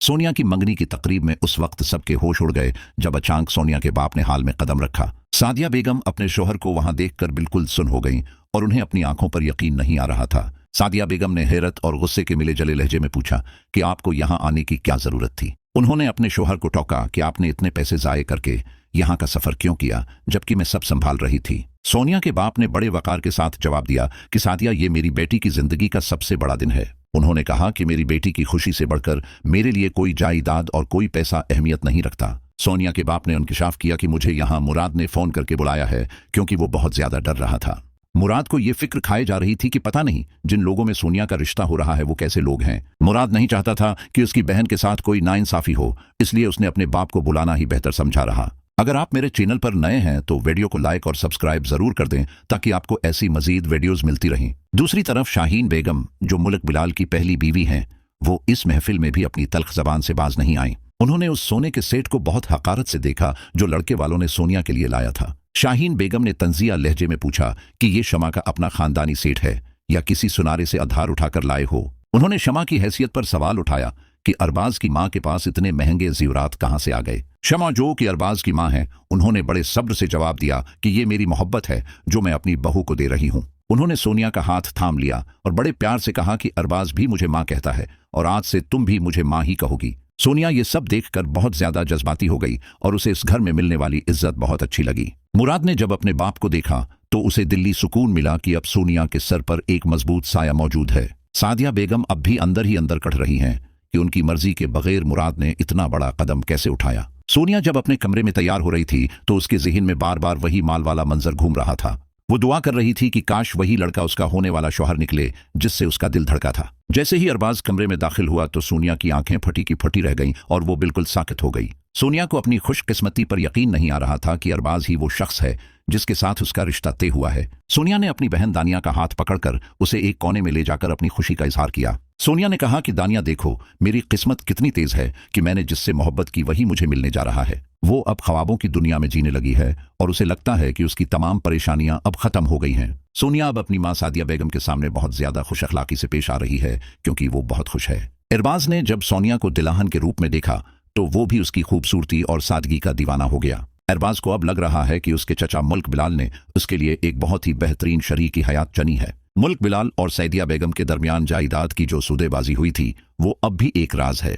सोनिया की मंगनी की तकरीब में उस वक्त सबके होश उड़ गए जब अचानक सोनिया के बाप ने हाल में कदम रखा। सादिया बेगम अपने शोहर को वहां देखकर बिल्कुल सुन हो गईं और उन्हें अपनी आंखों पर यकीन नहीं आ रहा था। सादिया बेगम ने हैरत और गुस्से के मिले जले लहजे में पूछा कि आपको यहां आने की क्या जरूरत थी। उन्होंने अपने शोहर को टोका कि आपने इतने पैसे जाये करके यहाँ का सफर क्यों किया जबकि मैं सब संभाल रही थी। सोनिया के बाप ने बड़े वकार के साथ जवाब दिया कि सादिया, ये मेरी बेटी की जिंदगी का सबसे बड़ा दिन है। उन्होंने कहा कि मेरी बेटी की खुशी से बढ़कर मेरे लिए कोई जायदाद और कोई पैसा अहमियत नहीं रखता। सोनिया के बाप ने इंकशाफ किया कि मुझे यहाँ मुराद ने फोन करके बुलाया है क्योंकि वो बहुत ज्यादा डर रहा था। मुराद को ये फिक्र खाए जा रही थी कि पता नहीं जिन लोगों में सोनिया का रिश्ता हो रहा है वो कैसे लोग हैं। मुराद नहीं चाहता था कि उसकी बहन के साथ कोई नाइंसाफी हो, इसलिए उसने अपने बाप को बुलाना ही बेहतर समझा रहा। अगर आप मेरे चैनल पर नए हैं तो वीडियो को लाइक और सब्सक्राइब जरूर कर दें ताकि आपको ऐसी मजीद वीडियोस मिलती रहें। दूसरी तरफ शाहीन बेगम, जो मुल्क बिलाल की पहली बीवी हैं, वो इस महफिल में भी अपनी तल्ख जबान से बाज नहीं आई। उन्होंने उस सोने के सेट को बहुत हकारत से देखा जो लड़के वालों ने सोनिया के लिए लाया था। शाहीन बेगम ने तंजिया लहजे में पूछा कि ये शमा का अपना खानदानी सेट है या किसी सुनारे से आधार उठाकर लाए हो। उन्होंने शमा की हैसियत पर सवाल उठाया कि अरबाज की मां के पास इतने महंगे ज़ेवरात कहां से आ गए। शमा, जो कि अरबाज की मां है, उन्होंने बड़े सब्र से जवाब दिया कि ये मेरी मोहब्बत है जो मैं अपनी बहू को दे रही हूं। उन्होंने सोनिया का हाथ थाम लिया और बड़े प्यार से कहा कि अरबाज भी मुझे मां कहता है और आज से तुम भी मुझे मां ही कहोगी। सोनिया ये सब देखकर बहुत ज्यादा जज्बाती हो गई और उसे इस घर में मिलने वाली इज्जत बहुत अच्छी लगी। मुराद ने जब अपने बाप को देखा तो उसे दिल्ली सुकून मिला कि अब सोनिया के सर पर एक मजबूत साया मौजूद है। सादिया बेगम अब भी अंदर ही अंदर कट रही हैं कि उनकी मर्जी के बगैर मुराद ने इतना बड़ा कदम कैसे उठाया। सोनिया जब अपने कमरे में तैयार हो रही थी तो उसके ज़हन में बार बार वही माल वाला मंजर घूम रहा था। वो दुआ कर रही थी कि काश वही लड़का उसका होने वाला शौहर निकले जिससे उसका दिल धड़का था। जैसे ही अरबाज कमरे में दाखिल हुआ तो सोनिया की आंखें फटी की फटी रह गईं और वो बिल्कुल साकित हो गई। सोनिया को अपनी खुशकिस्मती पर यकीन नहीं आ रहा था कि अरबाज ही वो शख्स है जिसके साथ उसका रिश्ता तय हुआ है। सोनिया ने अपनी बहन दानिया का हाथ पकड़कर उसे एक कोने में ले जाकर अपनी खुशी का इजहार किया। सोनिया ने कहा कि दानिया, देखो मेरी किस्मत कितनी तेज है कि मैंने जिससे मोहब्बत की वही मुझे मिलने जा रहा है। वो अब ख्वाबों की दुनिया में जीने लगी है और उसे लगता है कि उसकी तमाम परेशानियां अब खत्म हो गई हैं। सोनिया अब अपनी मां सादिया बेगम के सामने बहुत ज्यादा खुश अखलाकी से पेश आ रही है क्योंकि वो बहुत खुश है। अरबाज ने जब सोनिया को दुल्हन के रूप में देखा तो वो भी उसकी खूबसूरती और सादगी का दीवाना हो गया। अरबाज को अब लग रहा है कि उसके चचा मुल्क बिलाल ने उसके लिए एक बहुत ही बेहतरीन शरीकी हयात चुनी है। मुल्क बिलाल और सैदिया बेगम के दरमियान जायदाद की जो सौदेबाजी हुई थी वो अब भी एक राज है।